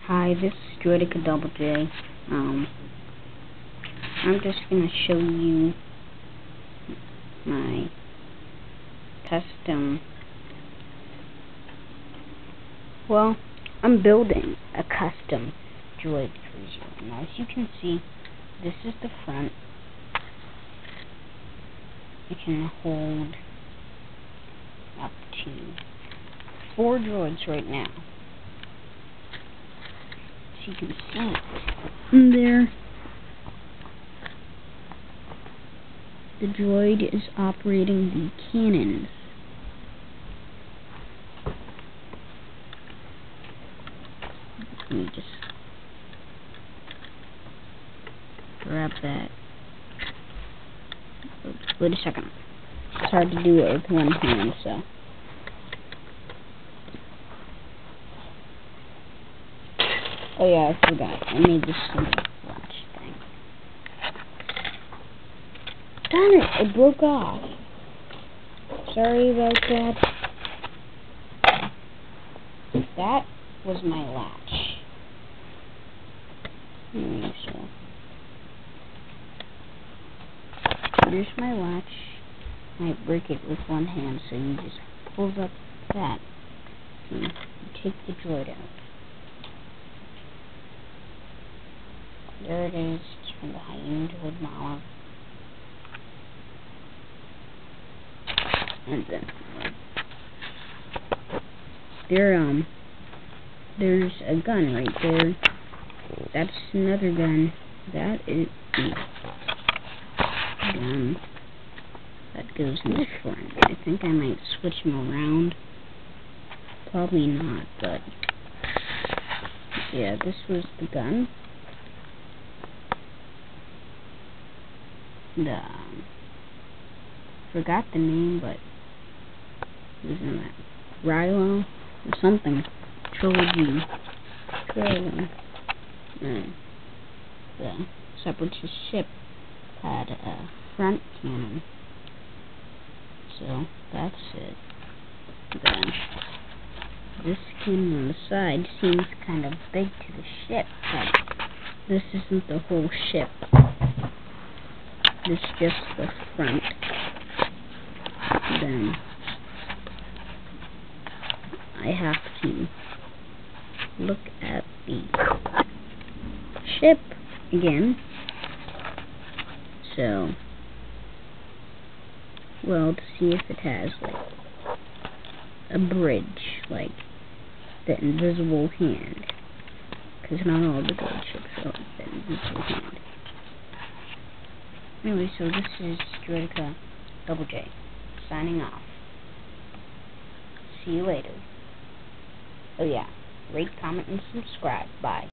Hi, this is Droideka Double J. I'm just gonna show you my custom. Well, I'm building a custom Droid Cruiser. Now, as you can see, this is the front. It can hold up to 4 droids right now. You can see in there, the droid is operating the cannons. Let me just grab that. Wait a second. It's hard to do it with one hand, so. Oh yeah, I forgot. I made this little latch thing. Darn it! It broke off. Sorry about that. That was my latch. So here's my latch. I break it with one hand, so you just pull up that and you take the droid out. There it is. It's from the Hyena Droid Mauler. And then there's a gun right there. That's another gun. That is the gun that goes in the front. I think I might switch them around. Probably not, but yeah, this was the gun. Forgot the name, but it was in that Rilo or something. Trilogy. And the Separatist ship had a front cannon. So that's it. Then this cannon on the side seems kind of big to the ship, but this isn't the whole ship. This is just the front. Then I have to look at the ship again. So, well, to see if it has like a bridge, like the invisible hand, because not all the gold ships have the invisible hand. Anyway, so this is Droideka Double J, signing off. See you later. Oh yeah, rate, comment, and subscribe. Bye.